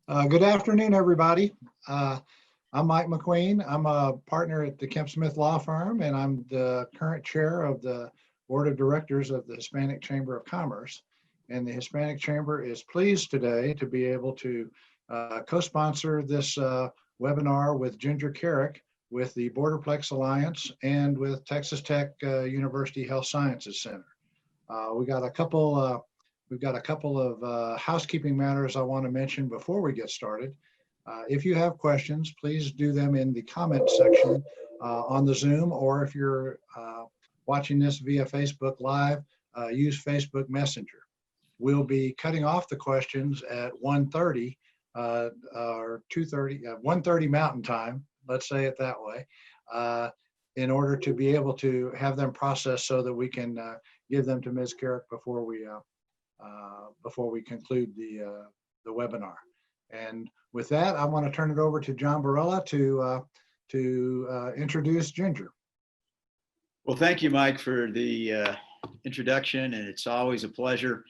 Good afternoon, everybody. I'm Mike McQueen. I'm a partner at the Kemp Smith Law Firm, and I'm the current chair of the Board of Directors of the Hispanic Chamber of Commerce. And the Hispanic Chamber is pleased today to be able to co-sponsor this webinar with Ginger Kerrick with the Borderplex Alliance and with Texas Tech University Health Sciences Center. We got a couple We've got a couple of housekeeping matters I want to mention before we get started. If you have questions, please do them in the comment section on the Zoom, or if you're watching this via Facebook Live, use Facebook Messenger. We'll be cutting off the questions at 1:30 or 2:30, 1:30 Mountain Time, let's say it that way, in order to be able to have them processed so that we can give them to Ms. Kerrick before we conclude the webinar. And with that, I want to turn it over to John Barela to introduce Ginger. Well, thank you, Mike, for the introduction, and it's always a pleasure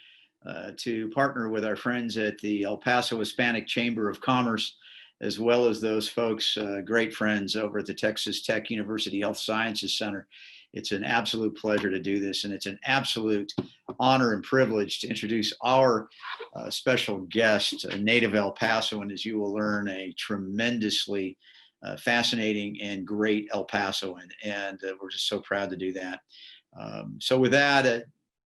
to partner with our friends at the El Paso Hispanic Chamber of Commerce, as well as those folks, great friends over at the Texas Tech University Health Sciences Center. It's an absolute pleasure to do this, and it's an absolute honor and privilege to introduce our special guest, a native El Pasoan, as you will learn, a tremendously fascinating and great El Pasoan, and we're just so proud to do that. So with that, I'd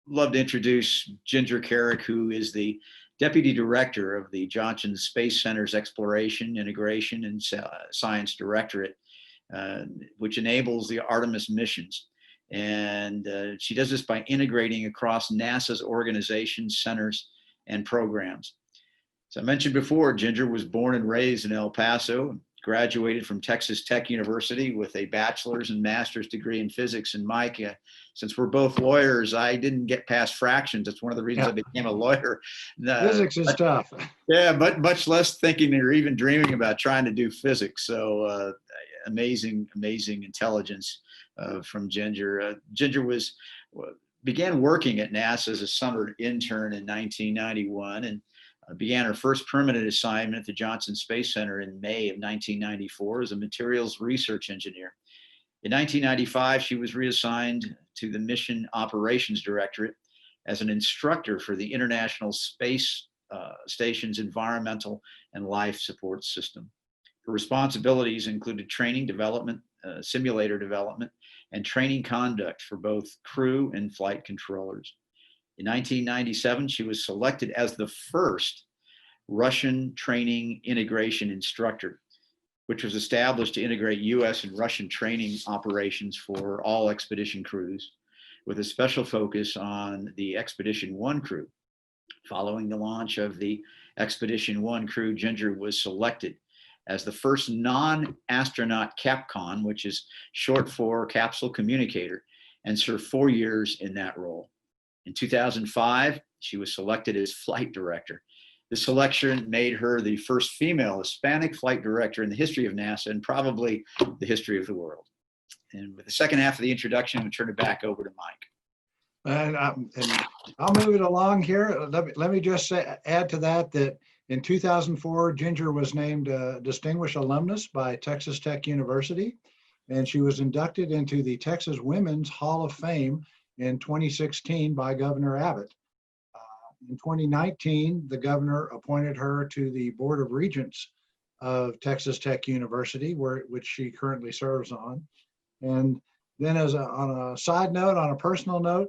love to introduce Ginger Kerrick, who is the Deputy Director of the Johnson Space Center's Exploration, Integration, and Science Directorate, which enables the Artemis missions. And she does this by integrating across NASA's organizations, centers, and programs. As I mentioned before, Ginger was born and raised in El Paso, graduated from Texas Tech University with a bachelor's and master's degree in physics. And Mike, since we're both lawyers, I didn't get past fractions. That's one of the reasons I became a lawyer. Physics is tough. Yeah, but much less thinking or even dreaming about trying to do physics. So amazing intelligence from Ginger. Ginger began working at NASA as a summer intern in 1991 and began her first permanent assignment at the Johnson Space Center in May of 1994 as a materials research engineer. In 1995, she was reassigned to the Mission Operations Directorate as an instructor for the International Space Station's Environmental and Life Support System. Her responsibilities included training development, simulator development, and training conduct for both crew and flight controllers. In 1997, she was selected as the first Russian training integration instructor, which was established to integrate US and Russian training operations for all expedition crews, with a special focus on the Expedition 1 crew. Following the launch of the Expedition 1 crew, Ginger was selected as the first non-astronaut CAPCON, which is short for capsule communicator, and served 4 years in that role. In 2005, she was selected as flight director. This selection made her the first female Hispanic flight director in the history of NASA and probably the history of the world. And with the second half of the introduction, I'll turn it back over to Mike. And I'll move it along here. Let me just add to that in 2004, Ginger was named a Distinguished Alumnus by Texas Tech University, and she was inducted into the Texas Women's Hall of Fame in 2016 by Governor Abbott. In 2019, the governor appointed her to the Board of Regents of Texas Tech University, which she currently serves on. And then on a side note, on a personal note,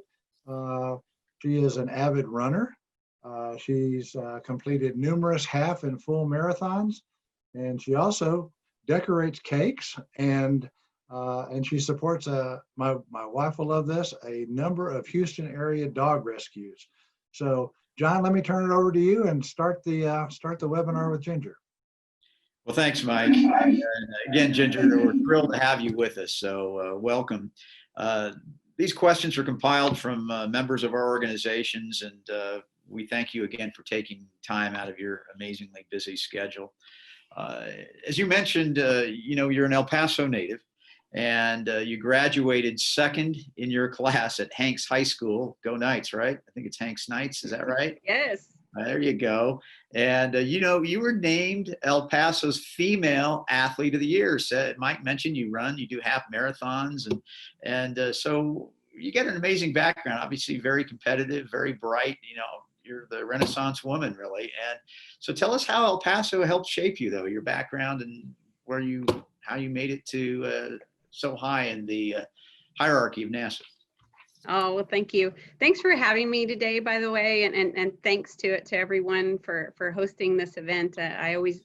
she is an avid runner. She's completed numerous half and full marathons, and she also decorates cakes, and she supports my wife will love this, a number of Houston area dog rescues. So John, let me turn it over to you and start the webinar with Ginger. Well, thanks, Mike. And again, Ginger, we're thrilled to have you with us, so welcome. These questions are compiled from members of our organizations, and we thank you again for taking time out of your amazingly busy schedule. As you mentioned, you're an El Paso native, and you graduated second in your class at Hanks High School. Go Knights, right? I think it's Hanks Knights. Is that right? Yes. There you go. And, you know, you were named El Paso's Female Athlete of the Year. So Mike mentioned you do half marathons. So you get an amazing background, obviously very competitive, very bright. You know, you're the Renaissance woman, really. And so tell us how El Paso helped shape you, though, your background and how you made it to so high in the hierarchy of NASA. Oh, well, thank you. Thanks for having me today, by the way, and thanks to everyone for hosting this event. I always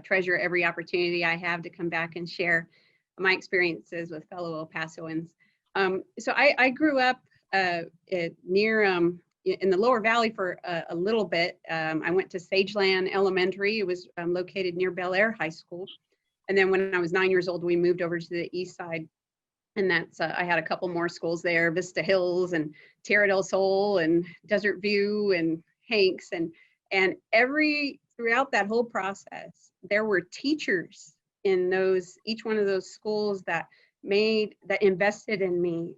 treasure every opportunity I have to come back and share my experiences with fellow El Pasoans. So I grew up near in the Lower Valley for a little bit. I went to Sageland Elementary. It was located near Bel Air High School. And then when I was 9 years old, we moved over to the east side. And that's, I had a couple more schools there, Vista Hills and Tierra del Sol and Desert View and Hanks. And throughout that whole process, there were teachers in each one of those schools that invested in me.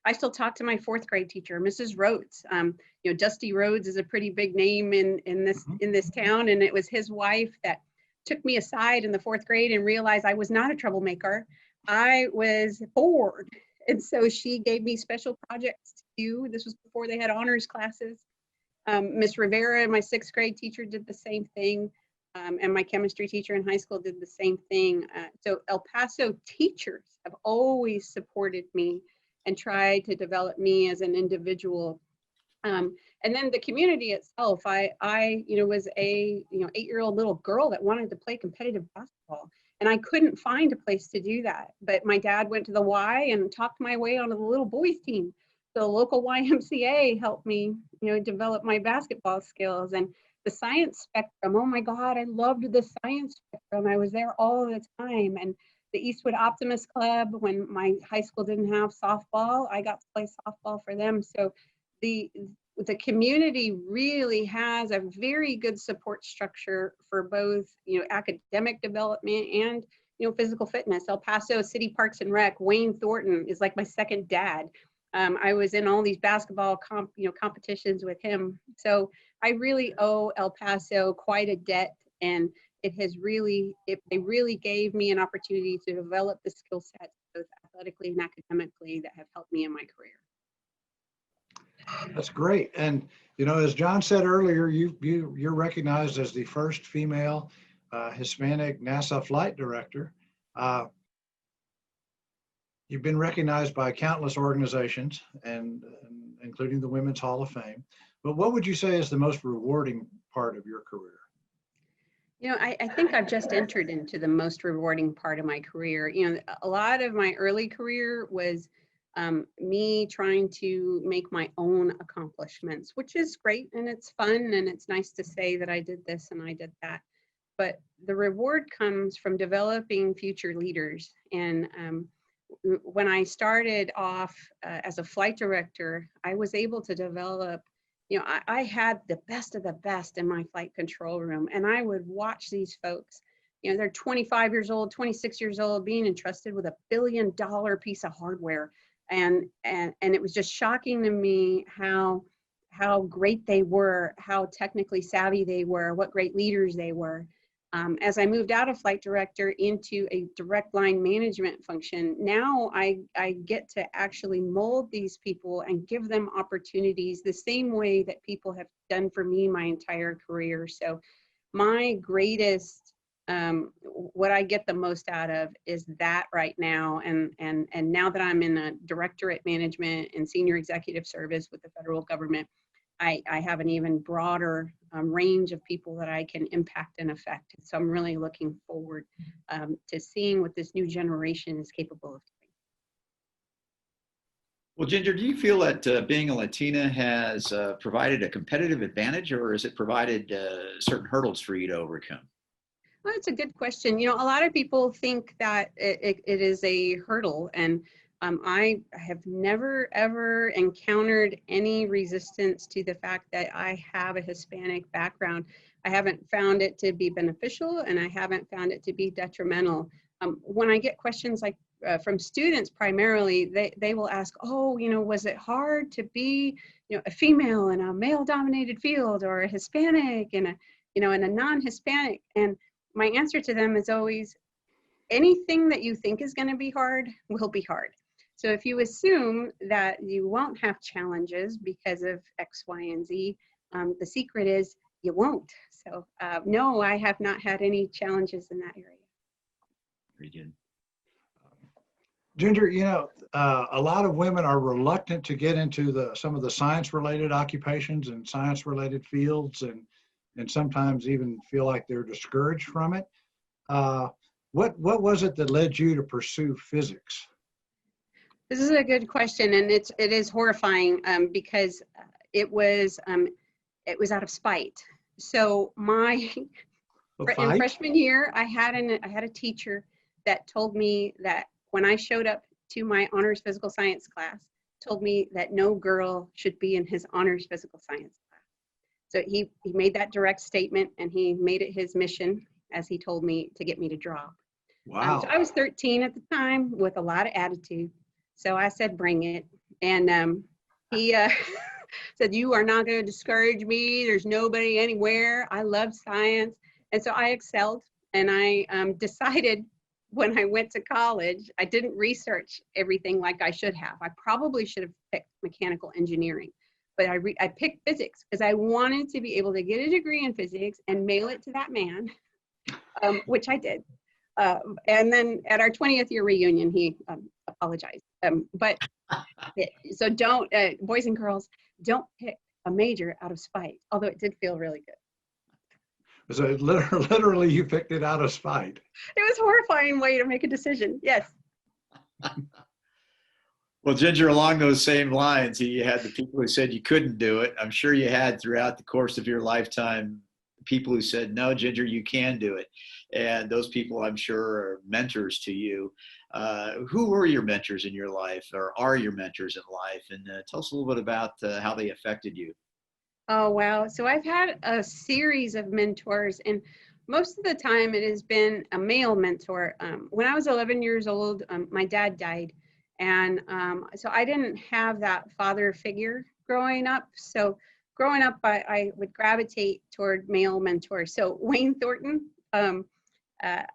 I still talk to my fourth grade teacher, Mrs. Rhodes. You know, Dusty Rhodes is a pretty big name in this town. And it was his wife that took me aside in the fourth grade and realized I was not a troublemaker. I was bored. And so she gave me special projects to do. This was before they had honors classes. Miss Rivera, my sixth grade teacher, did the same thing. And my chemistry teacher in high school did the same thing. So El Paso teachers have always supported me and tried to develop me as an individual. And then the community itself, I was a 8-year-old little girl that wanted to play competitive basketball. And I couldn't find a place to do that. But my dad went to the Y and talked my way onto the little boys team. The local YMCA helped me, develop my basketball skills. And the science spectrum, oh my God, I loved the science spectrum. I was there all the time. And the Eastwood Optimist Club, when my high school didn't have softball, I got to play softball for them. So the community really has a very good support structure for both, academic development and, physical fitness. El Paso City Parks and Rec, Wayne Thornton is like my second dad. I was in all these basketball competitions with him. So I really owe El Paso quite a debt, and they really gave me an opportunity to develop the skill sets both athletically and academically that have helped me in my career. That's great. And, as John said earlier, you're recognized as the first female Hispanic NASA flight director. You've been recognized by countless organizations, and including the Women's Hall of Fame. But what would you say is the most rewarding part of your career? I think I've just entered into the most rewarding part of my career. A lot of my early career was me trying to make my own accomplishments, which is great and it's fun and it's nice to say that I did this and I did that. But the reward comes from developing future leaders. And when I started off as a flight director, I was able to develop, I had the best of the best in my flight control room, and I would watch these folks. They're 25 years old, 26 years old, being entrusted with $1 billion piece of hardware. And it was just shocking to me how great they were, how technically savvy they were, what great leaders they were. As I moved out of flight director into a direct line management function, now I get to actually mold these people and give them opportunities the same way that people have done for me my entire career. So my greatest, what I get the most out of is that right now. And now that I'm in a directorate management and senior executive service with the federal government, I have an even broader range of people that I can impact and affect. So I'm really looking forward to seeing what this new generation is capable of doing. Well, Ginger, do you feel that being a Latina has provided a competitive advantage, or has it provided certain hurdles for you to overcome? Well, that's a good question. A lot of people think that it is a hurdle, and I have never, ever encountered any resistance to the fact that I have a Hispanic background. I haven't found it to be beneficial, and I haven't found it to be detrimental. When I get questions like, from students primarily, they will ask, oh, was it hard to be, a female in a male-dominated field, or a Hispanic in a, in a non-Hispanic? And my answer to them is always, anything that you think is going to be hard will be hard. So if you assume that you won't have challenges because of X, Y, and Z, the secret is you won't. So no, I have not had any challenges in that area. Very good. Ginger, a lot of women are reluctant to get into some of the science-related occupations and science-related fields, and sometimes even feel like they're discouraged from it. What was it that led you to pursue physics? This is a good question, and it is horrifying because it was out of spite. So in freshman year, I had a teacher that told me that when I showed up to my honors physical science class, told me that no girl should be in his honors physical science class. So he made that direct statement, and he made it his mission, as he told me, to get me to drop. Wow. So I was 13 at the time with a lot of attitude. So I said, bring it. And he said, you are not going to discourage me. There's nobody anywhere. I love science. And so I excelled. And I decided when I went to college, I didn't research everything like I should have. I probably should have picked mechanical engineering. But I picked physics because I wanted to be able to get a degree in physics and mail it to that man, which I did. And then at our 20th year reunion, he apologized. So don't, boys and girls, don't pick a major out of spite, although it did feel really good. So literally you picked it out of spite. It was a horrifying way to make a decision, yes. Well, Ginger, along those same lines, you had the people who said you couldn't do it. I'm sure you had throughout the course of your lifetime people who said, no, Ginger, you can do it. And those people, I'm sure, are mentors to you. Who were your mentors in your life, or are your mentors in life? And tell us a little bit about how they affected you. Oh, wow. So I've had a series of mentors, and most of the time it has been a male mentor. When I was 11 years old, my dad died. And so I didn't have that father figure growing up. So growing up, I would gravitate toward male mentors. So Wayne Thornton, I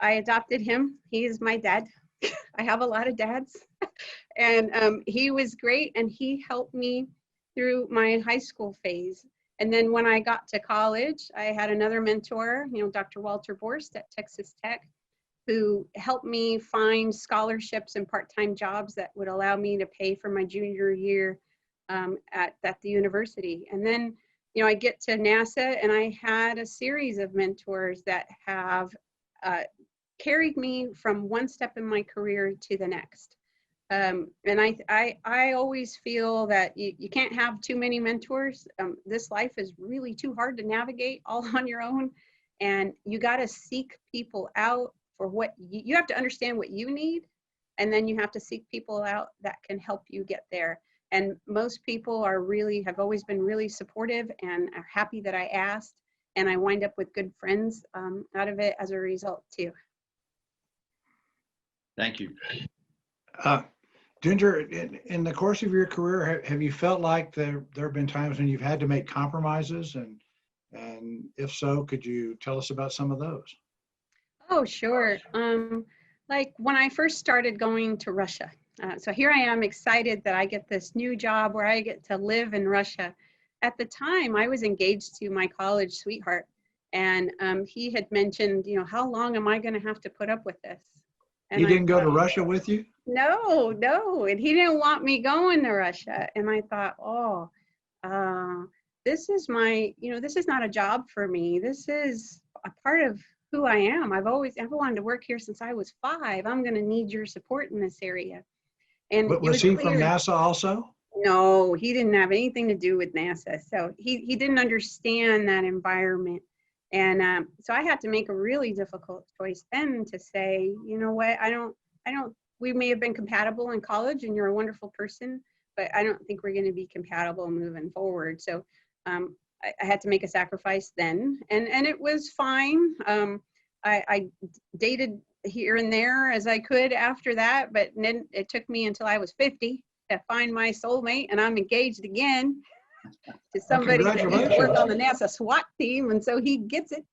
adopted him. He is my dad. I have a lot of dads. And he was great, and he helped me through my high school phase. And then when I got to college, I had another mentor, Dr. Walter Borst at Texas Tech, who helped me find scholarships and part-time jobs that would allow me to pay for my junior year at the university. And then, I get to NASA, and I had a series of mentors that have carried me from one step in my career to the next. And I always feel that you can't have too many mentors. This life is really too hard to navigate all on your own. And you got to seek people out for what you have to understand what you need. And then you have to seek people out that can help you get there. And most people have always been really supportive and are happy that I asked. And I wind up with good friends out of it as a result too. Thank you. Ginger, in the course of your career, have you felt like there have been times when you've had to make compromises? And if so, could you tell us about some of those? Oh, sure. Like when I first started going to Russia. So here I am excited that I get this new job where I get to live in Russia. At the time, I was engaged to my college sweetheart. And he had mentioned, how long am I going to have to put up with this? And he didn't go to Russia with you? No. And he didn't want me going to Russia. And I thought, this is this is not a job for me. This is a part of who I am. I've wanted to work here since I was 5. I'm going to need your support in this area. And was he from NASA also? No, he didn't have anything to do with NASA. So he didn't understand that environment. And so I had to make a really difficult choice then to say, you know what, we may have been compatible in college and you're a wonderful person, but I don't think we're going to be compatible moving forward. So I had to make a sacrifice then, and it was fine. I dated here and there as I could after that, but then it took me until I was 50 to find my soulmate, and I'm engaged again to somebody that used to work on the NASA SWAT team, and so he gets it.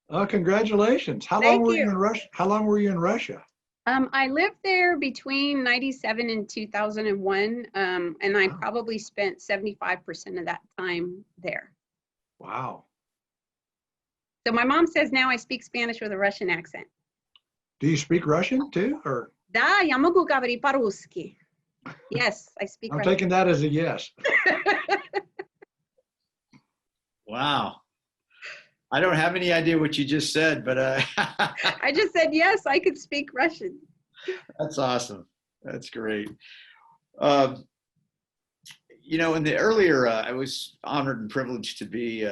Oh, congratulations. How long were you in Russia? How long were you in Russia? I lived there between 97 and 2001, and I probably spent 75% of that time there. Wow. So my mom says now I speak Spanish with a Russian accent. Do you speak Russian too, or? Да, я могу говорить по-русски. Yes, I speak I'm Russian. taking that as a yes. Wow. I don't have any idea what you just said, but I just said, yes, I could speak Russian. That's awesome. That's great. You know, in the earlier, I was honored and privileged to be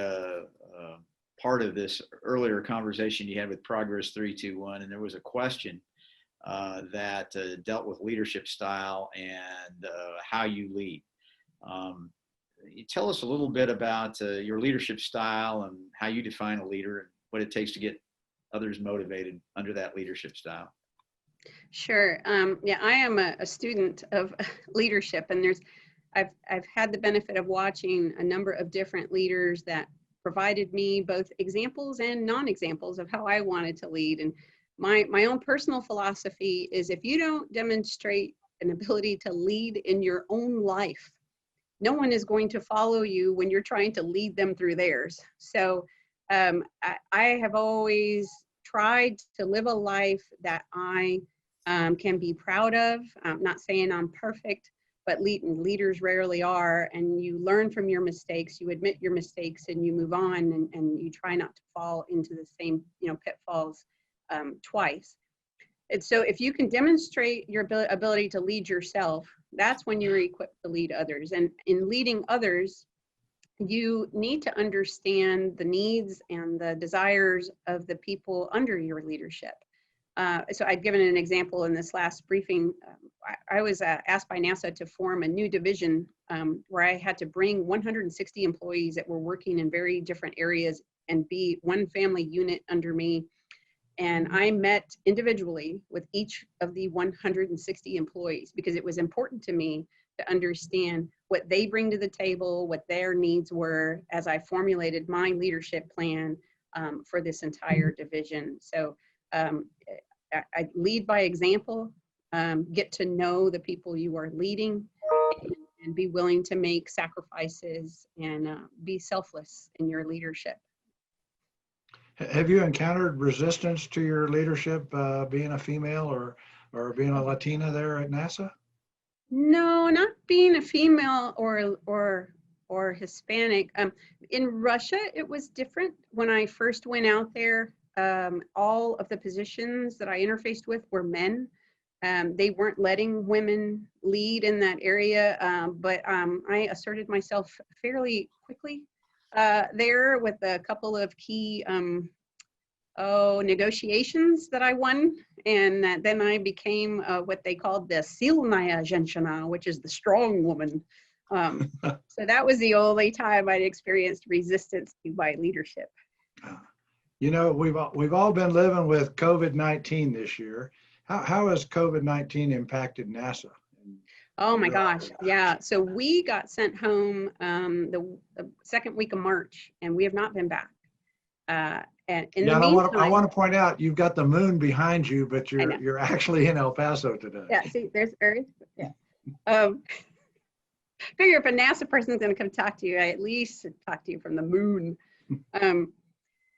part of this earlier conversation you had with Progress 321, and there was a question that dealt with leadership style and how you lead. You tell us a little bit about your leadership style and how you define a leader and what it takes to get others motivated under that leadership style. Sure. Yeah, I am a student of leadership, and I've had the benefit of watching a number of different leaders that provided me both examples and non-examples of how I wanted to lead. And my own personal philosophy is, if you don't demonstrate an ability to lead in your own life, no one is going to follow you when you're trying to lead them through theirs. So I have always tried to live a life that I can be proud of. I'm not saying I'm perfect, but leaders rarely are. And you learn from your mistakes, you admit your mistakes, and you move on, and you try not to fall into the same pitfalls twice. And so if you can demonstrate your ability to lead yourself, that's when you're equipped to lead others. And in leading others, you need to understand the needs and the desires of the people under your leadership. So I've given an example in this last briefing. I was asked by NASA to form a new division where I had to bring 160 employees that were working in very different areas and be one family unit under me. And I met individually with each of the 160 employees because it was important to me to understand what they bring to the table, what their needs were, as I formulated my leadership plan for this entire division. So I lead by example, get to know the people you are leading, and be willing to make sacrifices and be selfless in your leadership. Have you encountered resistance to your leadership being a female or being a Latina there at NASA? No, not being a female or Hispanic. In Russia, it was different. When I first went out there, all of the positions that I interfaced with were men. They weren't letting women lead in that area, but I asserted myself fairly quickly there with a couple of key negotiations that I won, and then I became what they called the silnaya zhenshina, which is the strong woman. So that was the only time I'd experienced resistance to my leadership. You know, we've all been living with COVID-19 this year. How has COVID-19 impacted NASA? Oh my gosh, yeah. So we got sent home the second week of March, and we have not been back. And in the meantime, I want to point out you've got the moon behind you, but you're actually in El Paso today. Yeah, see, there's Earth. Yeah. Figure if a NASA person is going to come talk to you, I at least talk to you from the moon.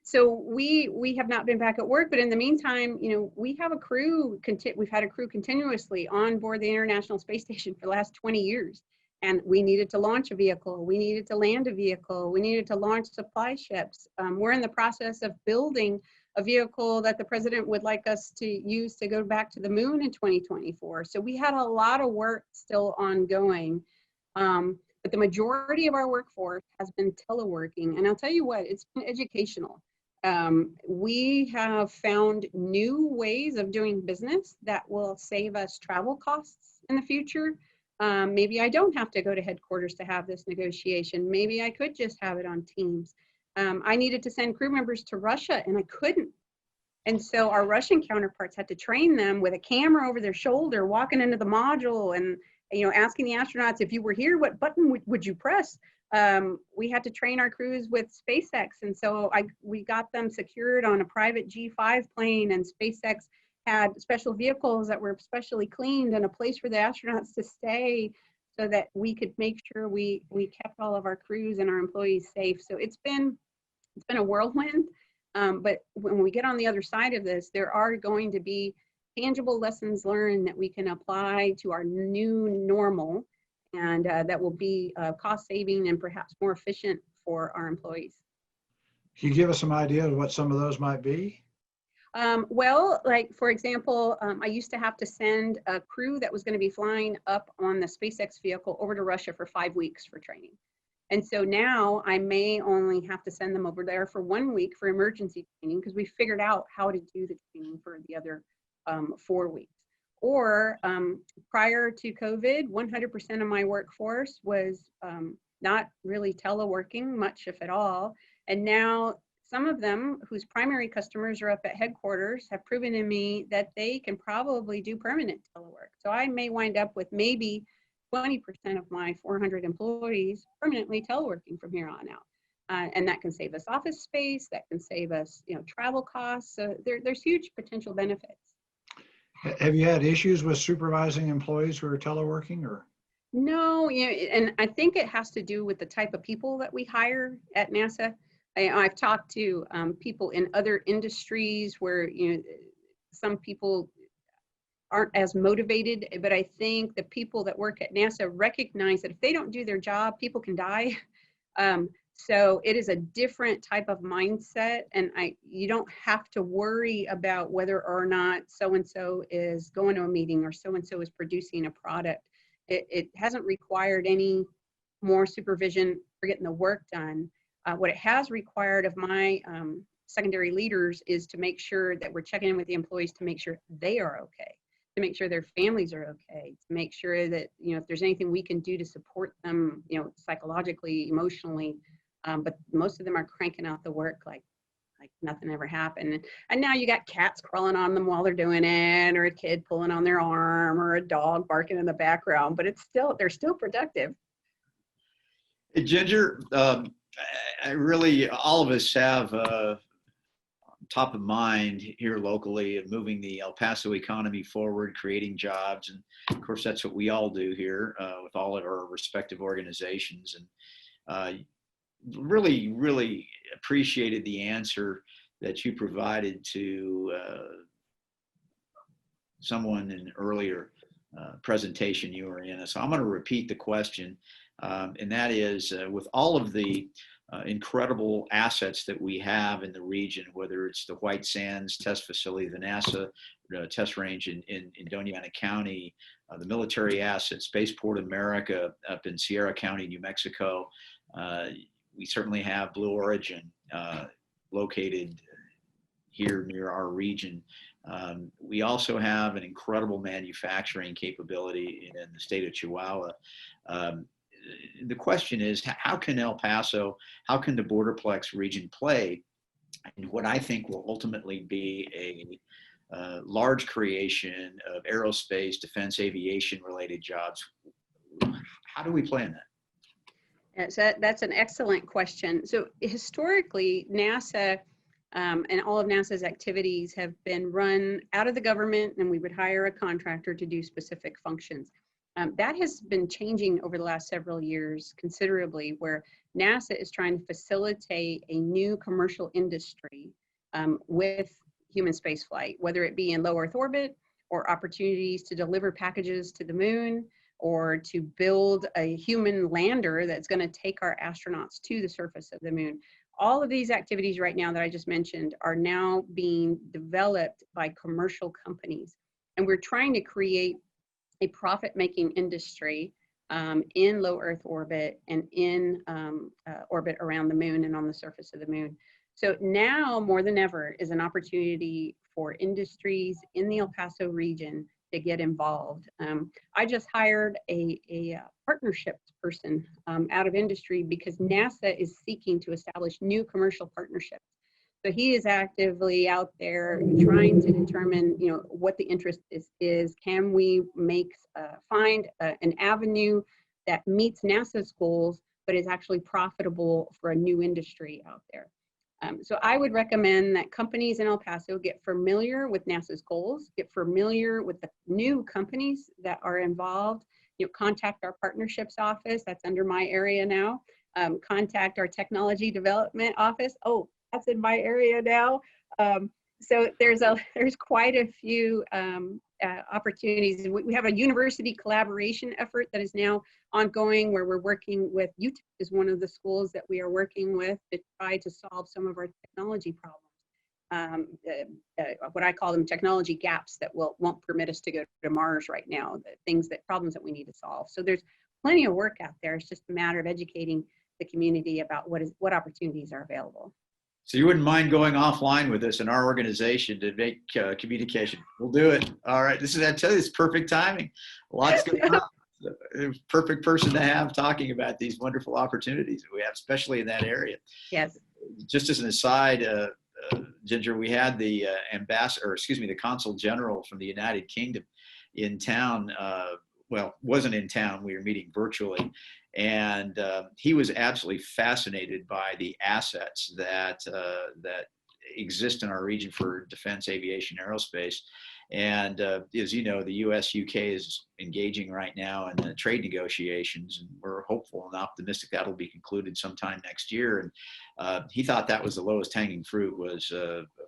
So we have not been back at work, but in the meantime, you know, we have a crew. We've had a crew continuously on board the International Space Station for the last 20 years. And we needed to launch a vehicle. We needed to land a vehicle. We needed to launch supply ships. We're in the process of building a vehicle that the president would like us to use to go back to the moon in 2024. So we had a lot of work still ongoing. But the majority of our workforce has been teleworking. And I'll tell you what, it's been educational. We have found new ways of doing business that will save us travel costs in the future. Maybe I don't have to go to headquarters to have this negotiation. Maybe I could just have it on Teams. I needed to send crew members to Russia and I couldn't And so our Russian counterparts had to train them with a camera over their shoulder, walking into the module and, asking the astronauts, if you were here, what button would you press? We had to train our crews with SpaceX. And so we got them secured on a private G5 plane, and SpaceX had special vehicles that were specially cleaned and a place for the astronauts to stay so that we could make sure we kept all of our crews and our employees safe. So it's been a whirlwind. But when we get on the other side of this, there are going to be tangible lessons learned that we can apply to our new normal, and that will be cost saving and perhaps more efficient for our employees. Can you give us some idea of what some of those might be? Well, like for example, I used to have to send a crew that was going to be flying up on the SpaceX vehicle over to Russia for 5 weeks for training. And so now I may only have to send them over there for 1 week for emergency training, because we figured out how to do the training for the other 4 weeks. Or prior to COVID, 100% of my workforce was not really teleworking much, if at all. And now some of them whose primary customers are up at headquarters have proven to me that they can probably do permanent telework. So I may wind up with maybe 20% of my 400 employees permanently teleworking from here on out. And that can save us office space, that can save us, travel costs. So there's huge potential benefits. Have you had issues with supervising employees who are teleworking, or? No, and I think it has to do with the type of people that we hire at NASA. I've talked to people in other industries where, some people aren't as motivated, but I think the people that work at NASA recognize that if they don't do their job, people can die. So it is a different type of mindset, and you don't have to worry about whether or not so-and-so is going to a meeting or so-and-so is producing a product. It hasn't required any more supervision for getting the work done. What it has required of my secondary leaders is to make sure that we're checking in with the employees to make sure they are okay, to make sure their families are okay, to make sure that, if there's anything we can do to support them, psychologically, emotionally. But most of them are cranking out the work like nothing ever happened. And now you got cats crawling on them while they're doing it, or a kid pulling on their arm, or a dog barking in the background, but they're still productive. Hey, Ginger, I really, all of us have top of mind here locally of moving the El Paso economy forward, creating jobs. And of course, that's what we all do here with all of our respective organizations. And really, really appreciated the answer that you provided to someone in an earlier presentation you were in. So I'm going to repeat the question, and that is, with all of the incredible assets that we have in the region, whether it's the White Sands test facility, the NASA test range in Doña Ana County, the military assets, Spaceport America up in Sierra County, New Mexico. We certainly have Blue Origin located here near our region. We also have an incredible manufacturing capability in the state of Chihuahua. The question is, how can El Paso, how can the Borderplex region play in what I think will ultimately be a large creation of aerospace, defense, aviation related jobs? How do we play in that? So that's an excellent question. So historically, NASA and all of NASA's activities have been run out of the government, and we would hire a contractor to do specific functions. That has been changing over the last several years considerably, where NASA is trying to facilitate a new commercial industry with human spaceflight, whether it be in low Earth orbit or opportunities to deliver packages to the moon, or to build a human lander that's going to take our astronauts to the surface of the moon. All of these activities right now that I just mentioned are now being developed by commercial companies. And we're trying to create a profit-making industry in low Earth orbit and in orbit around the moon and on the surface of the moon. So now more than ever is an opportunity for industries in the El Paso region to get involved. I just hired a partnerships person out of industry because NASA is seeking to establish new commercial partnerships. So he is actively out there trying to determine, what the interest is. Can we find an avenue that meets NASA's goals, but is actually profitable for a new industry out there? So I would recommend that companies in El Paso get familiar with NASA's goals, get familiar with the new companies that are involved. Contact our partnerships office, that's under my area now. Contact our technology development office. Oh, that's in my area now. So there's quite a few opportunities. We have a university collaboration effort that is now ongoing, where we're working with UTEP is one of the schools that we are working with to try to solve some of our technology problems. What I call them technology gaps that won't permit us to go to Mars right now, problems that we need to solve. So there's plenty of work out there. It's just a matter of educating the community about what opportunities are available. So you wouldn't mind going offline with us in our organization to make communication. We'll do it. All right. I tell you, it's perfect timing. Lots going on. Perfect person to have talking about these wonderful opportunities that we have, especially in that area. Yes. Just as an aside, Ginger, we had the the Consul General from the United Kingdom in town. Wasn't in town. We were meeting virtually. And he was absolutely fascinated by the assets that exist in our region for defense, aviation, aerospace. And as you know, the U.S.-UK is engaging right now in the trade negotiations, and we're hopeful and optimistic that'll be concluded sometime next year. And he thought that was the lowest hanging fruit was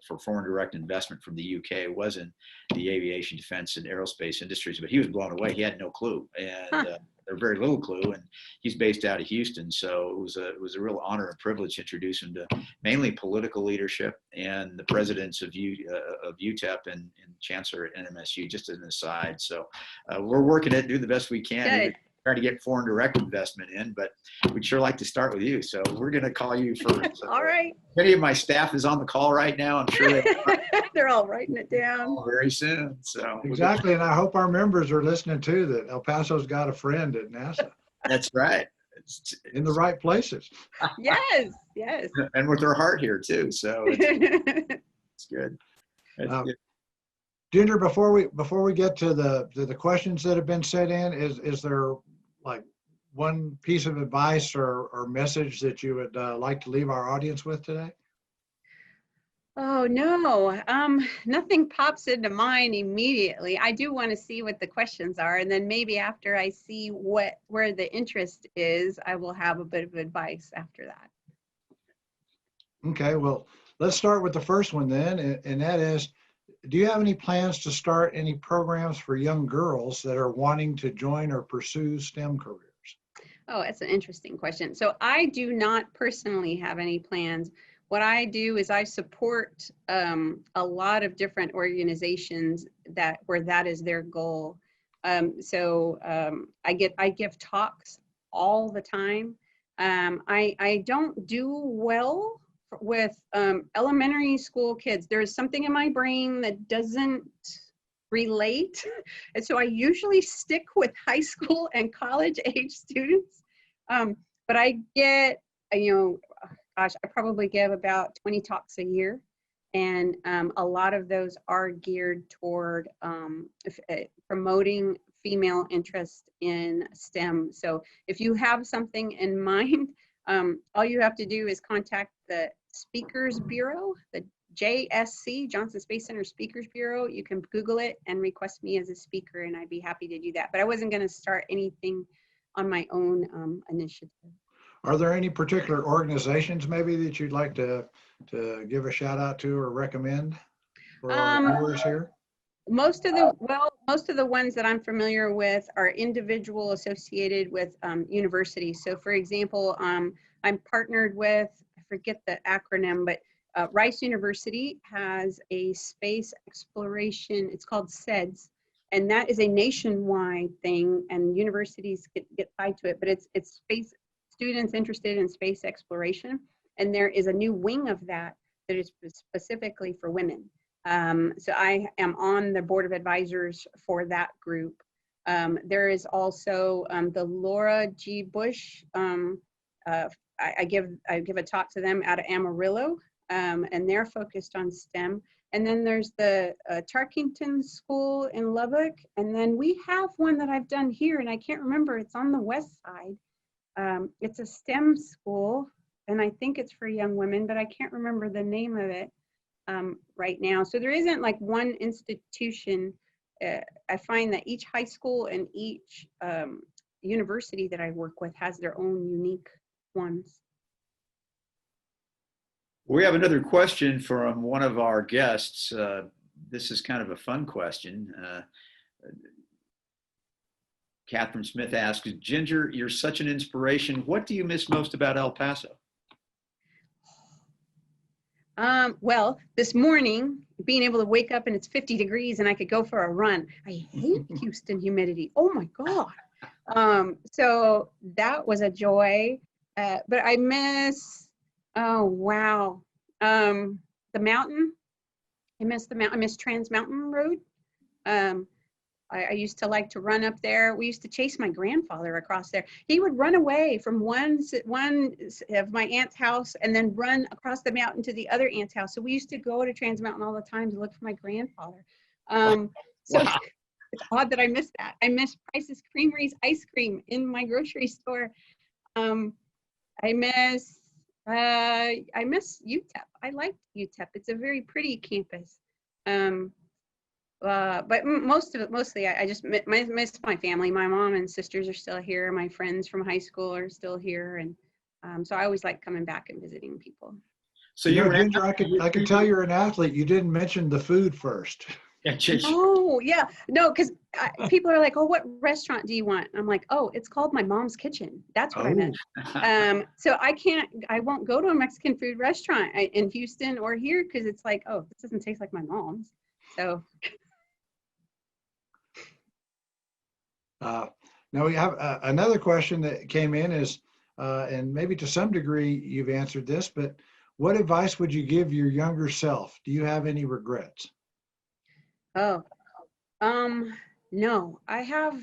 for foreign direct investment from the UK. It wasn't the aviation, defense, and aerospace industries, but he was blown away. He had no clue, and or very little clue. And he's based out of Houston, so it was a real honor and privilege to introduce him to mainly political leadership and the presidents of UTEP and Chancellor at NMSU, just as an aside. So we're working it, do the best we can. Trying to get foreign direct investment in, but we'd sure like to start with you. So we're going to call you first. All right. Many of my staff is on the call right now. I'm sure they're all writing it down very soon. So exactly, and I hope our members are listening too. That El Paso's got a friend at NASA. That's right. It's in the right places. Yes. And with their heart here too. So it's good. That's good. Ginger, before we get to the questions that have been sent in, is there like one piece of advice or message that you would like to leave our audience with today? Oh no, nothing pops into mind immediately. I do want to see what the questions are, and then maybe after I see where the interest is, I will have a bit of advice after that. Okay, well, let's start with the first one then, and that is, do you have any plans to start any programs for young girls that are wanting to join or pursue STEM careers? Oh, that's an interesting question. So I do not personally have any plans. What I do is I support a lot of different organizations where that is their goal. I give talks all the time. I don't do well with elementary school kids. There's something in my brain that doesn't relate. And so I usually stick with high school and college age students. But I get, I probably give about 20 talks a year. And a lot of those are geared toward promoting female interest in STEM. So if you have something in mind, all you have to do is contact the Speakers Bureau, the JSC, Johnson Space Center Speakers Bureau. You can Google it and request me as a speaker, and I'd be happy to do that. But I wasn't going to start anything on my own initiative. Are there any particular organizations maybe that you'd like to give a shout out to or recommend for our viewers here? Most of the ones that I'm familiar with are individual associated with universities. So for example, I'm partnered with, I forget the acronym, but Rice University has a space exploration, it's called SEDS, and that is a nationwide thing, and universities get tied to it, but it's space students interested in space exploration, and there is a new wing of that is specifically for women. So I am on the board of advisors for that group. There is also the Laura G. Bush. I give a talk to them out of Amarillo. and they're focused on STEM. And then there's the Tarkington School in Lubbock. And then we have one that I've done here, and I can't remember, it's on the west side. It's a STEM school, and I think it's for young women, but I can't remember the name of it right now. So there isn't like one institution. I find that each high school and each university that I work with has their own unique ones. We have another question from one of our guests. This is kind of a fun question. Catherine Smith asks, Ginger, you're such an inspiration. What do you miss most about El Paso? Well, this morning, being able to wake up and it's 50 degrees and I could go for a run. I hate Houston humidity. Oh my God. So that was a joy. But I miss, oh wow, the mountain. I miss the mountain. I miss Trans Mountain Road. I used to like to run up there. We used to chase my grandfather across there. He would run away from one of my aunt's house and then run across the mountain to the other aunt's house. So we used to go to Trans Mountain all the time to look for my grandfather. So Wow. it's odd that I miss that. I miss Price's Creamery's ice cream in my grocery store. I miss UTEP. I liked UTEP. It's a very pretty campus. But mostly I just miss my family. My mom and sisters are still here. My friends from high school are still here. And so I always like coming back and visiting people. So You know, were Ginger, I could tell you're an athlete. You didn't mention the food first. Yeah, Ginger. Oh, yeah. No, because people are like, oh, what restaurant do you want? I'm like, oh, it's called My Mom's Kitchen. That's what I meant. So I won't go to a Mexican food restaurant in Houston or here because it's like, oh, this doesn't taste like my mom's. So. Now we have another question that came in is, and maybe to some degree you've answered this, but what advice would you give your younger self? Do you have any regrets? Oh, no, I have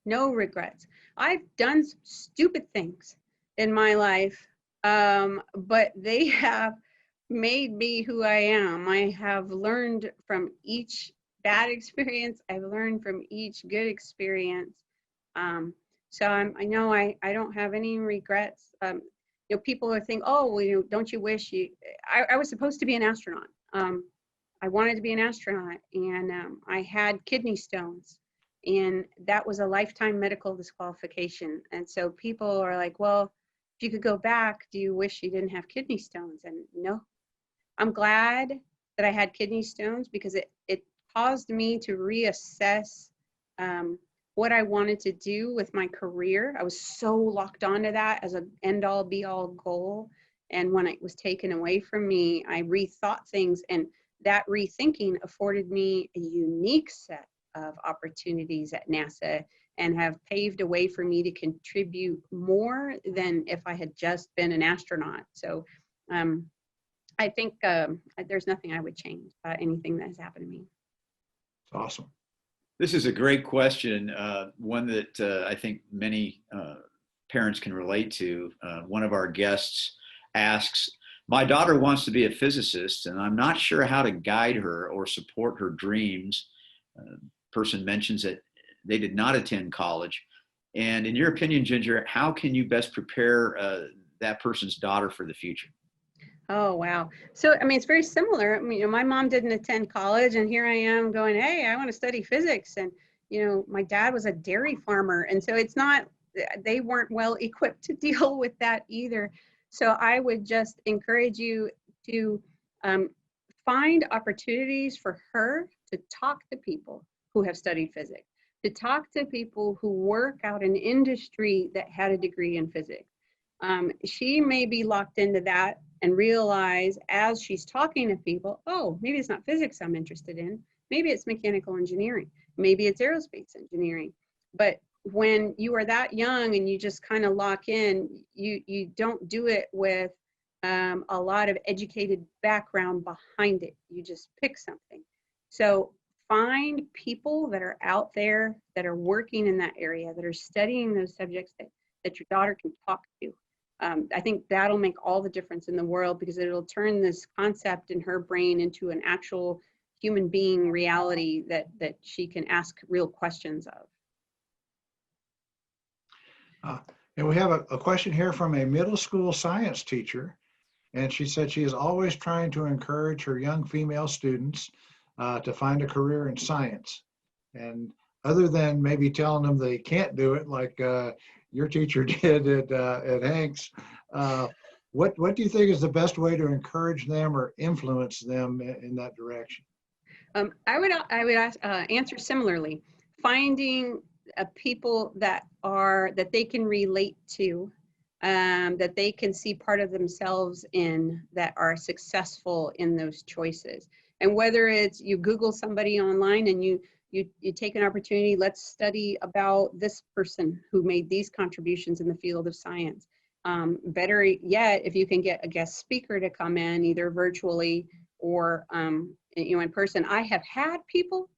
no regrets. I've done some stupid things in my life, but they have made me who I am. I have learned from each bad experience. I've learned from each good experience. So I know I don't have any regrets. You know, people would think, oh, well, you know, don't you wish you, I was supposed to be an astronaut. I wanted to be an astronaut, and I had kidney stones, and that was a lifetime medical disqualification. And so people are like, well, if you could go back, do you wish you didn't have kidney stones? And no, I'm glad that I had kidney stones because it caused me to reassess what I wanted to do with my career. I was so locked onto that as an end-all be-all goal. And when it was taken away from me, I rethought things, and that rethinking afforded me a unique set of opportunities at NASA and have paved a way for me to contribute more than if I had just been an astronaut. So I think there's nothing I would change about anything that has happened to me. Awesome. This is a great question, one that I think many parents can relate to. One of our guests asks, my daughter wants to be a physicist, and I'm not sure how to guide her or support her dreams. Person mentions that they did not attend college. And in your opinion, Ginger, how can you best prepare that person's daughter for the future? Oh, wow. So, I mean, it's very similar. I mean, you know, my mom didn't attend college, and here I am going, hey, I want to study physics. And, you know, my dad was a dairy farmer. And so it's not, they weren't well equipped to deal with that either. So I would just encourage you to find opportunities for her to talk to people who have studied physics, to talk to people who work out in industry that had a degree in physics. She may be locked into that and realize as she's talking to people, oh, maybe it's not physics I'm interested in. Maybe it's mechanical engineering. Maybe it's aerospace engineering. But when you are that young and you just kind of lock in, you don't do it with a lot of educated background behind it. You just pick something. So find people that are out there that are working in that area, that are studying those subjects that your daughter can talk to. I think that'll make all the difference in the world, because it'll turn this concept in her brain into an actual human being reality that she can ask real questions of. And we have a question here from a middle school science teacher. And she said she is always trying to encourage her young female students to find a career in science. And other than maybe telling them they can't do it, like your teacher did at Hanks, what do you think is the best way to encourage them or influence them in that direction? I would answer similarly. Finding people that they can relate to, that they can see part of themselves in, that are successful in those choices. And whether it's you Google somebody online and you take an opportunity, let's study about this person who made these contributions in the field of science. Better yet, if you can get a guest speaker to come in, either virtually or in person. I have had people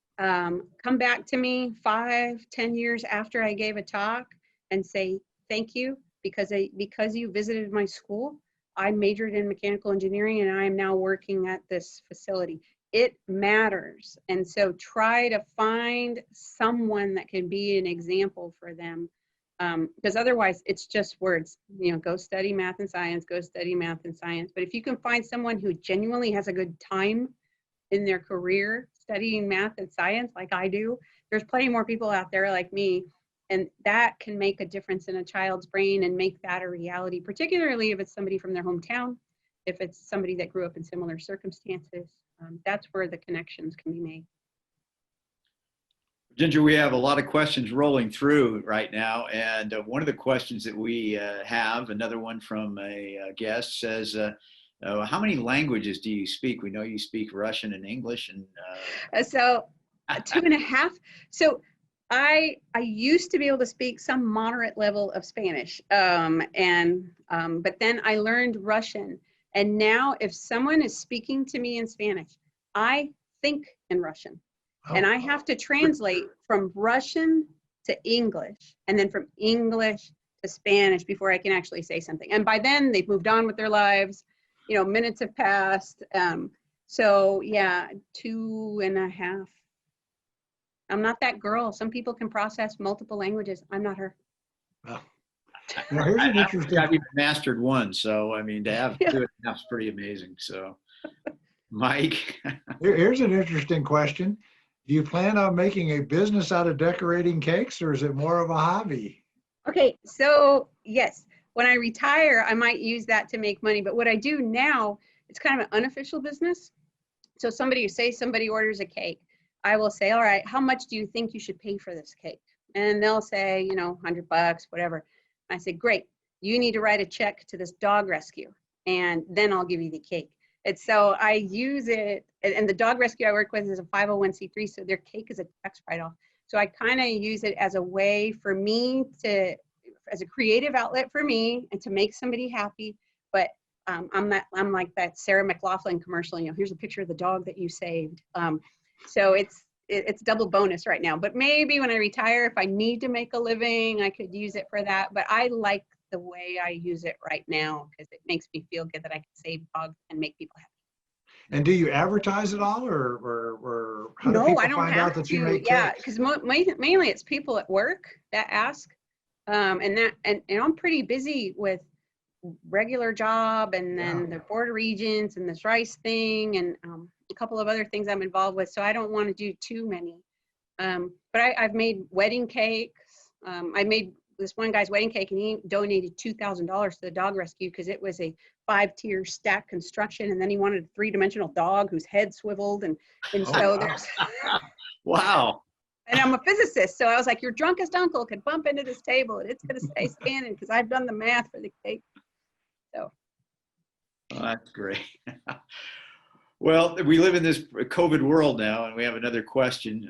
come back to me 5-10 years after I gave a talk and say, thank you, because you visited my school. I majored in mechanical engineering and I am now working at this facility. It matters. And so try to find someone that can be an example for them. Because otherwise it's just words, go study math and science, go study math and science. But if you can find someone who genuinely has a good time in their career studying math and science like I do, there's plenty more people out there like me. And that can make a difference in a child's brain and make that a reality, particularly if it's somebody from their hometown, if it's somebody that grew up in similar circumstances. That's where the connections can be made. Ginger, we have a lot of questions rolling through right now. And one of the questions that we have, another one from a guest, says, how many languages do you speak? We know you speak Russian and English. And So 2.5. So I used to be able to speak some moderate level of Spanish, but then I learned Russian. And now if someone is speaking to me in Spanish, I think in Russian. And I have to translate from Russian to English, and then from English to Spanish before I can actually say something. And by then they've moved on with their lives, minutes have passed. So yeah, 2.5. I'm not that girl. Some people can process multiple languages. I'm not her. Well, here's an interesting. I've even mastered one, so I mean, to have 2.5 is pretty amazing. So, Mike, Here's an interesting question. Do you plan on making a business out of decorating cakes, or is it more of a hobby? Okay, so yes, when I retire, I might use that to make money. But what I do now, it's kind of an unofficial business. So somebody orders a cake. I will say, all right, how much do you think you should pay for this cake? And they'll say, $100, whatever. I say, great, you need to write a check to this dog rescue, and then I'll give you the cake. And so I use it, and the dog rescue I work with is a 501c3, so their cake is a tax write-off. So I kind of use it as a way for me as a creative outlet for me and to make somebody happy. But I'm like that Sarah McLachlan commercial, here's a picture of the dog that you saved. So it's double bonus right now. But maybe when I retire, if I need to make a living, I could use it for that. But I like the way I use it right now because it makes me feel good that I can save dogs and make people happy. And do you advertise it all, or how do people find out that you make cakes? Yeah, because mainly it's people at work that ask, and I'm pretty busy with regular job and then the border regions and this rice thing and a couple of other things I'm involved with. So I don't want to do too many. But I've made wedding cakes. I made this one guy's wedding cake and he donated $2,000 to the dog rescue because it was a 5-tier stack construction. And then he wanted a 3-dimensional dog whose head swiveled. And so there's. Wow. And I'm a physicist. So I was like, your drunkest uncle could bump into this table and it's going to stay standing because I've done the math for the cake. So. Well, that's great. Well, we live in this COVID world now, and we have another question.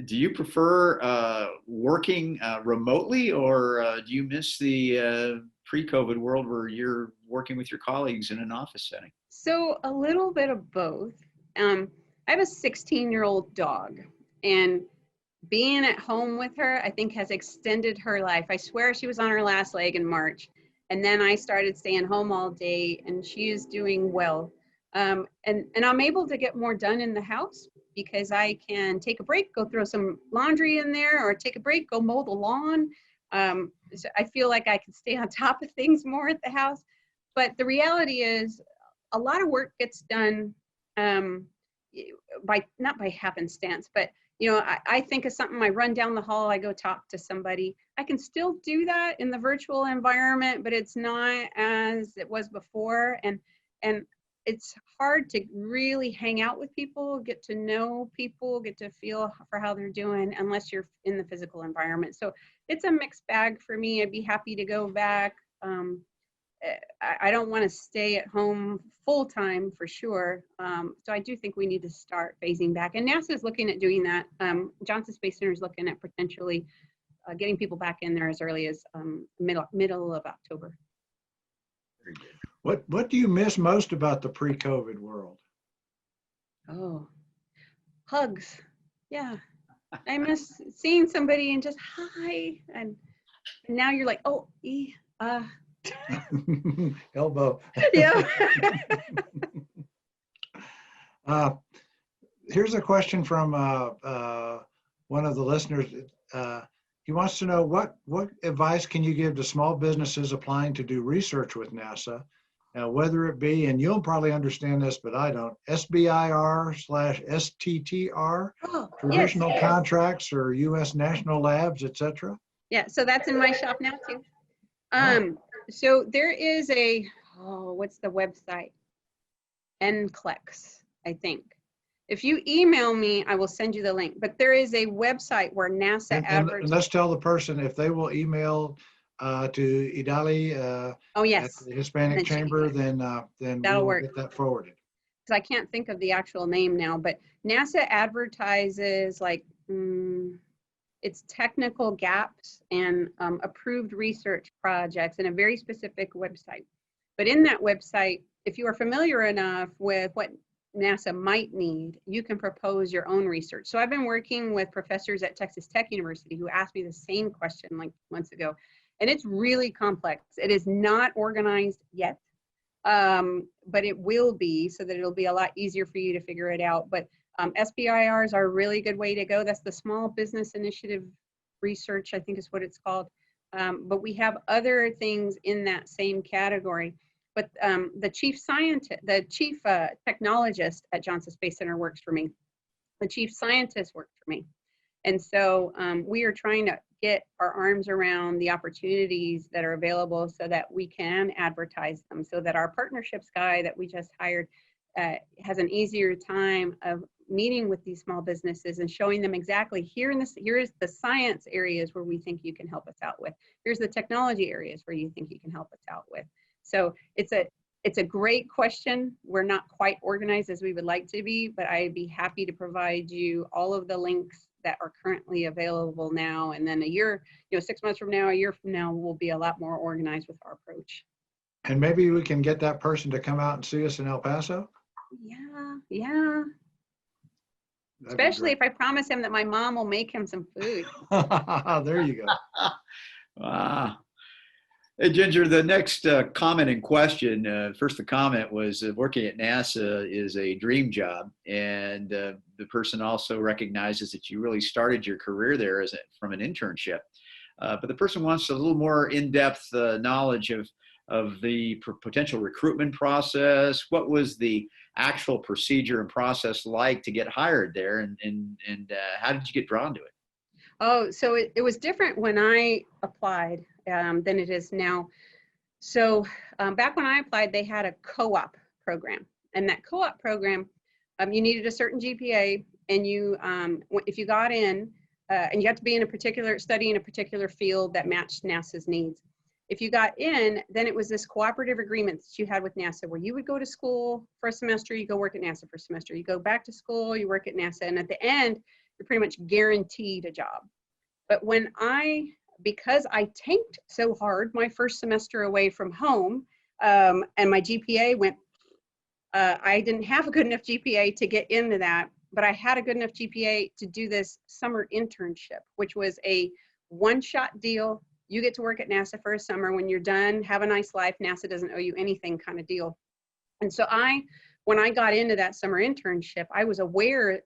Do you prefer working remotely, or do you miss the pre-COVID world where you're working with your colleagues in an office setting? So a little bit of both. I have a 16-year-old dog, and being at home with her, I think, has extended her life. I swear she was on her last leg in March. And then I started staying home all day, and she is doing well. And I'm able to get more done in the house because I can take a break, go throw some laundry in there, or take a break, go mow the lawn. So I feel like I can stay on top of things more at the house. But the reality is a lot of work gets done not by happenstance, but I think of something, I run down the hall, I go talk to somebody. I can still do that in the virtual environment, but it's not as it was before. And it's hard to really hang out with people, get to know people, get to feel for how they're doing unless you're in the physical environment. So it's a mixed bag for me. I'd be happy to go back. I don't want to stay at home full time for sure. So I do think we need to start phasing back. And NASA is looking at doing that. Johnson Space Center is looking at potentially getting people back in there as early as middle of October. Very good. What do you miss most about the pre-COVID world? Oh, hugs. Yeah. I miss seeing somebody and just hi. And now you're like, oh, Elbow. yeah. Here's a question from one of the listeners. He wants to know what advice can you give to small businesses applying to do research with NASA, whether it be, and you'll probably understand this, but I don't, SBIR/STTR, traditional yes. contracts or U.S. national labs, etc. Yeah, so that's in my shop now too. So there is what's the website? NCLEX, I think. If you email me, I will send you the link. But there is a website where NASA and let's tell the person if they will email to Idali yes, at the Hispanic Chamber, then that'll we'll work. get that forwarded. Because I can't think of the actual name now, but NASA advertises its technical gaps and approved research projects in a very specific website. But in that website, if you are familiar enough with what NASA might need, you can propose your own research. So I've been working with professors at Texas Tech University who asked me the same question like months ago, and it's really complex. It is not organized yet, but it will be, so that it'll be a lot easier for you to figure it out. But SBIRs are a really good way to go. That's the Small Business Initiative Research, I think is what it's called. But we have other things in that same category. But the chief technologist at Johnson Space Center works for me. The chief scientist works for me. And so we are trying to get our arms around the opportunities that are available so that we can advertise them, so that our partnerships guy that we just hired has an easier time of meeting with these small businesses and showing them exactly here is the science areas where we think you can help us out with. Here's the technology areas where you think you can help us out with. So it's a great question. We're not quite organized as we would like to be, but I'd be happy to provide you all of the links that are currently available now. And then 6 months from now, a year from now, we'll be a lot more organized with our approach. And maybe we can get that person to come out and see us in El Paso. Yeah. Especially if I promise him that my mom will make him some food. There you go. Wow. Hey, Ginger, the next comment in question, first the comment was working at NASA is a dream job. And the person also recognizes that you really started your career there from an internship. But the person wants a little more in-depth knowledge of the potential recruitment process. What was the actual procedure and process like to get hired there? And how did you get drawn to it? Oh, so it was different when I applied than it is now. So back when I applied, they had a co-op program. And that co-op program, you needed a certain GPA, and you, if you got in, and you had to be in a particular, study in a particular field that matched NASA's needs. If you got in, then it was this cooperative agreement that you had with NASA where you would go to school for a semester, you go work at NASA for a semester, you go back to school, you work at NASA, and at the end, you're pretty much guaranteed a job. But because I tanked so hard my first semester away from home, and my GPA went, I didn't have a good enough GPA to get into that, but I had a good enough GPA to do this summer internship, which was a one-shot deal you get to work at NASA for a summer. When you're done, have a nice life. NASA doesn't owe you anything kind of deal. And so when I got into that summer internship, I was aware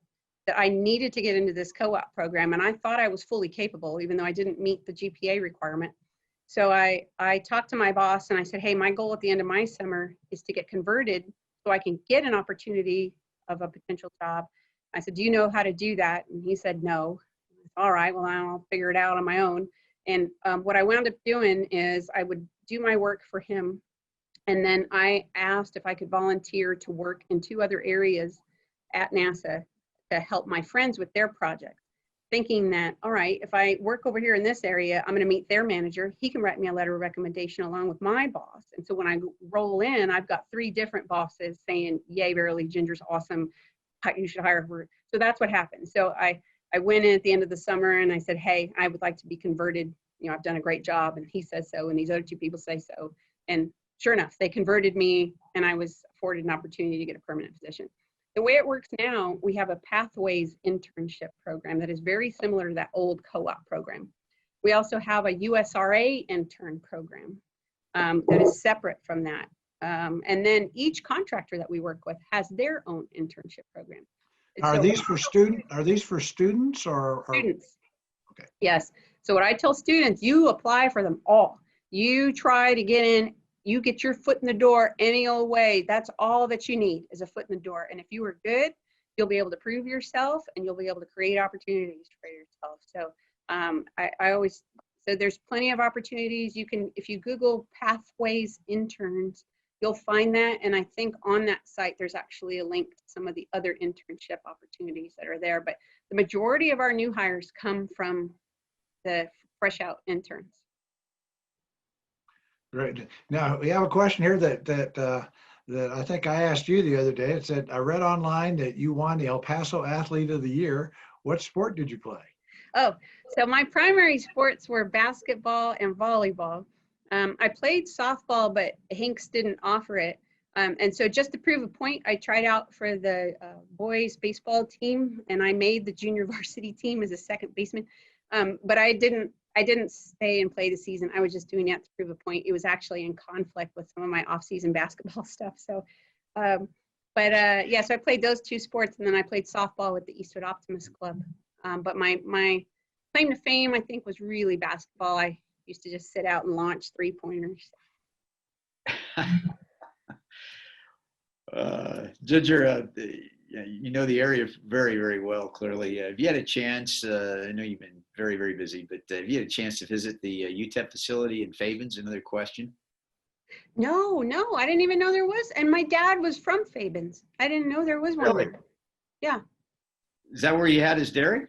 that I needed to get into this co-op program, and I thought I was fully capable, even though I didn't meet the GPA requirement. So I talked to my boss and I said, hey, my goal at the end of my summer is to get converted so I can get an opportunity of a potential job. I said, do you know how to do that? And he said, no. All right, well, I'll figure it out on my own. And what I wound up doing is I would do my work for him. And then I asked if I could volunteer to work in 2 other areas at NASA to help my friends with their project, thinking that, all right, if I work over here in this area, I'm going to meet their manager. He can write me a letter of recommendation along with my boss. And so when I roll in, I've got 3 different bosses saying, yay, Barela, Ginger's awesome. You should hire her. So that's what happened. So I went in at the end of the summer and I said, hey, I would like to be converted. You know, I've done a great job. And he says so. And these other 2 people say so. And sure enough, they converted me and I was afforded an opportunity to get a permanent position. The way it works now, we have a Pathways internship program that is very similar to that old co-op program. We also have a USRA intern program that is separate from that. And then each contractor that we work with has their own internship program. Are these for students or? Students. Okay. Yes. So what I tell students, you apply for them all. You try to get in, you get your foot in the door any old way. That's all that you need is a foot in the door. And if you are good, you'll be able to prove yourself and you'll be able to create opportunities for yourself. So I always, so there's plenty of opportunities. You can, if you Google Pathways interns, you'll find that. And I think on that site, there's actually a link to some of the other internship opportunities that are there. But the majority of our new hires come from the fresh out interns. Great. Now we have a question here that I think I asked you the other day. It said, I read online that you won the El Paso Athlete of the Year. What sport did you play? Oh, so my primary sports were basketball and volleyball. I played softball, but Hinks didn't offer it. And so just to prove a point, I tried out for the boys baseball team and I made the junior varsity team as a second baseman. But I didn't stay and play the season. I was just doing that to prove a point. It was actually in conflict with some of my off-season basketball stuff. So, yeah, so I played those 2 sports and then I played softball with the Eastwood Optimist Club. But my claim to fame, I think, was really basketball. I used to just sit out and launch 3-pointers. Ginger, you know the area very, very well, clearly. Have you had a chance, I know you've been very, very busy, but have you had a chance to visit the UTEP facility in Fabens? Another question. No, I didn't even know there was. And my dad was from Fabens. I didn't know there was one Really? there. Yeah. Is that where he had his dairy?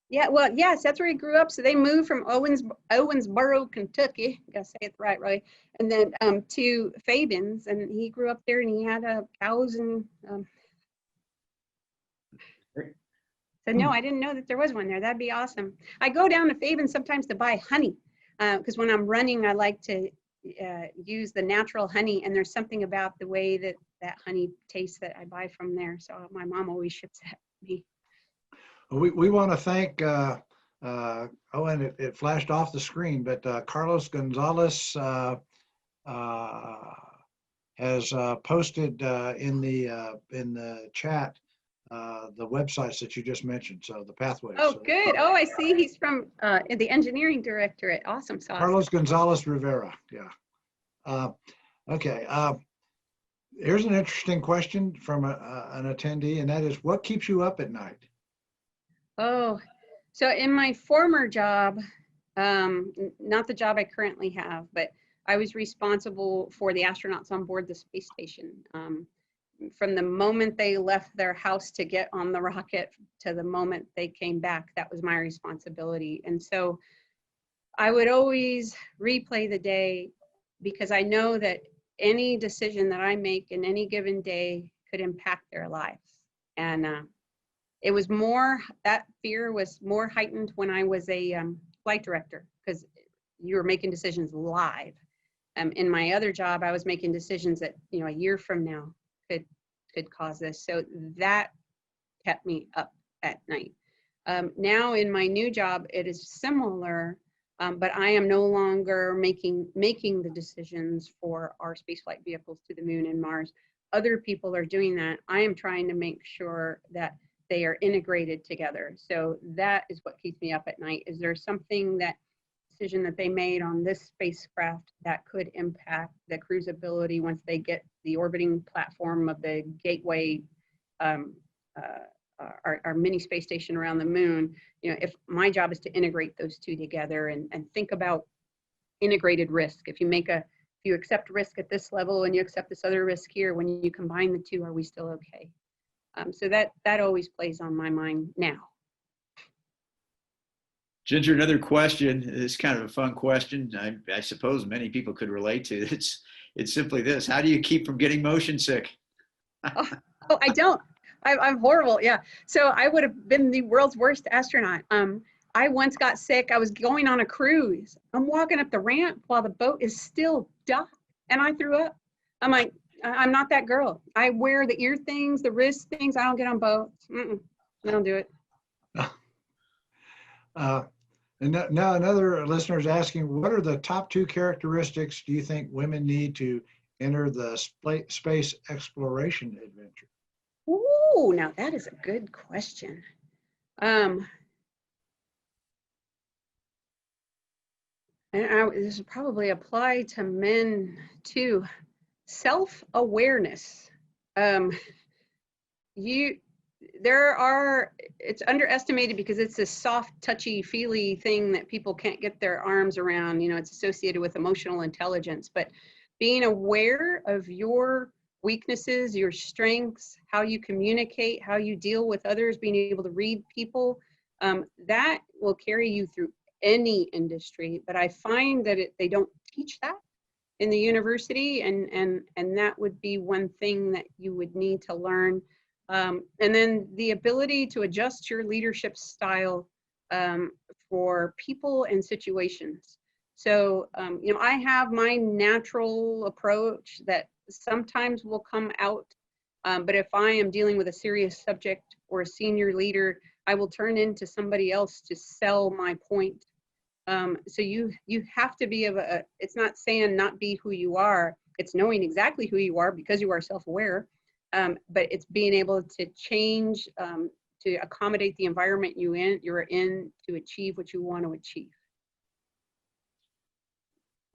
Yeah, well, yes, that's where he grew up. So they moved from Owensboro, Kentucky, I gotta say it the right way, and then to Fabens, and he grew up there, and he had cows and. So no, I didn't know that there was one there. That'd be awesome. I go down to Fabens sometimes to buy honey, because when I'm running, I like to use the natural honey, and there's something about the way that honey tastes that I buy from there. So my mom always ships that to me. We want to thank, and it flashed off the screen, but Carlos Gonzalez has posted in the chat the websites that you just mentioned, so the pathways. Oh, so good. Oh, I see. He's from the engineering directorate. Awesome sauce. Carlos Gonzalez Rivera. Yeah. Okay. Here's an interesting question from an attendee, and that is, what keeps you up at night? Oh, so in my former job, not the job I currently have, but I was responsible for the astronauts on board the space station. From the moment they left their house to get on the rocket to the moment they came back, that was my responsibility. And so I would always replay the day because I know that any decision that I make in any given day could impact their lives. And it was more, that fear was more heightened when I was a flight director, because you were making decisions live. In my other job, I was making decisions that, a year from now could cause this. So that kept me up at night. Now in my new job, it is similar, But I am no longer making the decisions for our spaceflight vehicles to the moon and Mars. Other people are doing that. I am trying to make sure that they are integrated together. So that is what keeps me up at night. Is there something decision that they made on this spacecraft that could impact the crew's ability once they get the orbiting platform of the Gateway, our mini space station around the moon? If my job is to integrate those two together and think about integrated risk. If you accept risk at this level and you accept this other risk here, when you combine the two, are we still okay? So that always plays on my mind now. Ginger, another question. It's kind of a fun question. I suppose many people could relate to. It's simply this: how do you keep from getting motion sick? Oh, I don't. I'm horrible. Yeah. So I would have been the world's worst astronaut. I once got sick. I was going on a cruise. I'm walking up the ramp while the boat is still docked, and I threw up. I'm like, I'm not that girl. I wear the ear things, the wrist things. I don't get on boats. I don't do it. And now another listener is asking, what are the top 2 characteristics do you think women need to enter the space exploration adventure? Ooh, now that is a good question. This would probably apply to men too. Self-awareness. It's underestimated because it's a soft, touchy-feely thing that people can't get their arms around. It's associated with emotional intelligence, but being aware of your weaknesses, your strengths, how you communicate, how you deal with others, being able to read people, that will carry you through any industry. But I find that they don't teach that in the university, and that would be one thing that you would need to learn. And then the ability to adjust your leadership style for people and situations. So, I have my natural approach that sometimes will come out, but if I am dealing with a serious subject or a senior leader, I will turn into somebody else to sell my point. So you have to be it's not saying not be who you are, it's knowing exactly who you are because you are self-aware, but it's being able to change to accommodate the environment you're in to achieve what you want to achieve.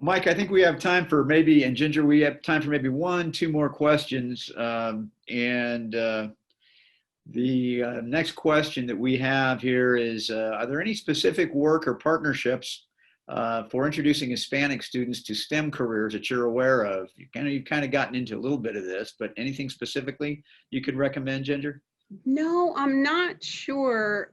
Mike, I think we have time for and Ginger, we have time for maybe 1-2 more questions. The next question that we have here is, are there any specific work or partnerships for introducing Hispanic students to STEM careers that you're aware of? You've kind of gotten into a little bit of this, but anything specifically you could recommend, Ginger? No, I'm not sure.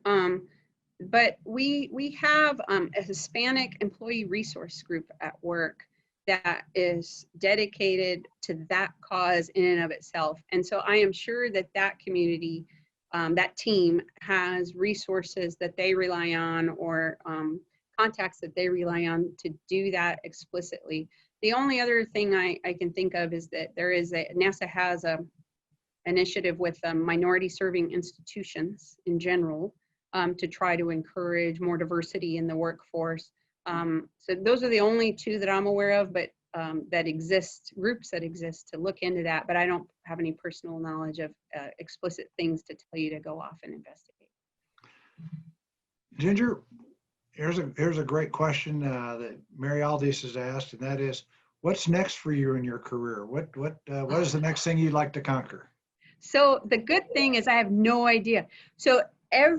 But we have a Hispanic employee resource group at work that is dedicated to that cause in and of itself. And so I am sure that community, that team has resources that they rely on, or contacts that they rely on to do that explicitly. The only other thing I can think of is that NASA has a initiative with minority serving institutions in general, to try to encourage more diversity in the workforce. So those are the only 2 that I'm aware of, but groups that exist to look into that, but I don't have any personal knowledge of explicit things to tell you to go off and investigate. Ginger, here's a great question that Mary Aldis has asked, and that is, what's next for you in your career? What is the next thing you'd like to conquer? So the good thing is I have no idea. So I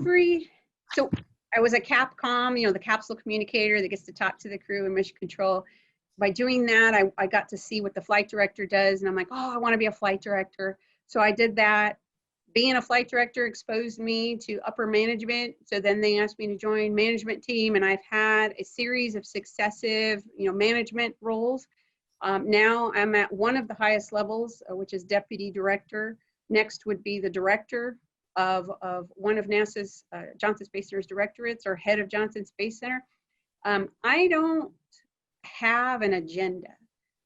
was a CAPCOM, the capsule communicator that gets to talk to the crew and mission control. By doing that, I got to see what the flight director does, and I'm like, oh, I want to be a flight director. So I did that. Being a flight director exposed me to upper management. So then they asked me to join management team, and I've had a series of successive, management roles. Now I'm at one of the highest levels, which is deputy director. Next would be the director of one of NASA's Johnson Space Center's directorates, or head of Johnson Space Center. I don't have an agenda.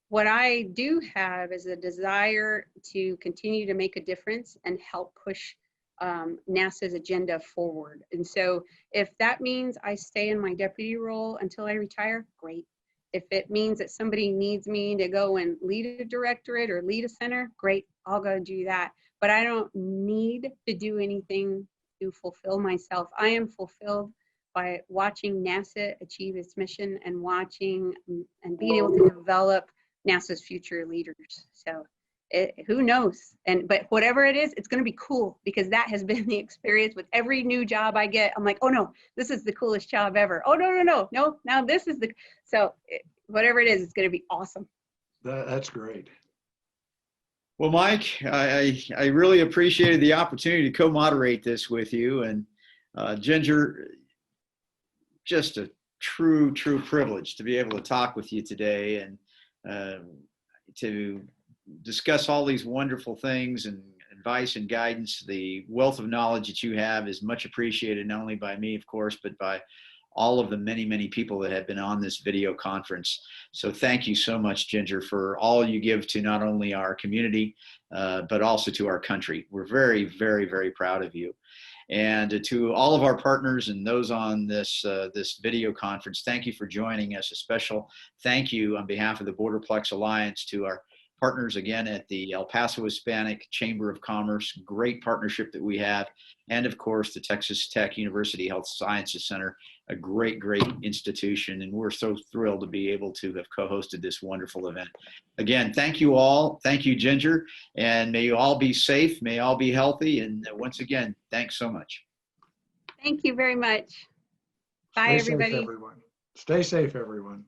What I do have is a desire to continue to make a difference and help push NASA's agenda forward. And so if that means I stay in my deputy role until I retire, great. If it means that somebody needs me to go and lead a directorate or lead a center, great, I'll go do that. But I don't need to do anything to fulfill myself. I am fulfilled by watching NASA achieve its mission and watching and being able to develop NASA's future leaders. So who knows? But whatever it is, it's going to be cool, because that has been the experience with every new job I get. I'm like, oh no, this is the coolest job ever. Oh no, now this is the, so whatever it is, it's going to be awesome. That's great. Well, Mike, I really appreciated the opportunity to co-moderate this with you, and Ginger, just a true privilege to be able to talk with you today and to discuss all these wonderful things and advice and guidance. The wealth of knowledge that you have is much appreciated, not only by me, of course, but by all of the many people that have been on this video conference. So thank you so much, Ginger, for all you give to not only our community, but also to our country. We're very proud of you. And to all of our partners and those on this video conference, thank you for joining us. A special thank you on behalf of the Borderplex Alliance to our partners again at the El Paso Hispanic Chamber of Commerce, great partnership that we have, and of course the Texas Tech University Health Sciences Center, a great institution, and we're so thrilled to be able to have co-hosted this wonderful event. Again, thank you all. Thank you, Ginger, and may you all be safe, may you all be healthy, and once again, thanks so much. Thank you very much. Bye, everybody. Stay safe, everyone.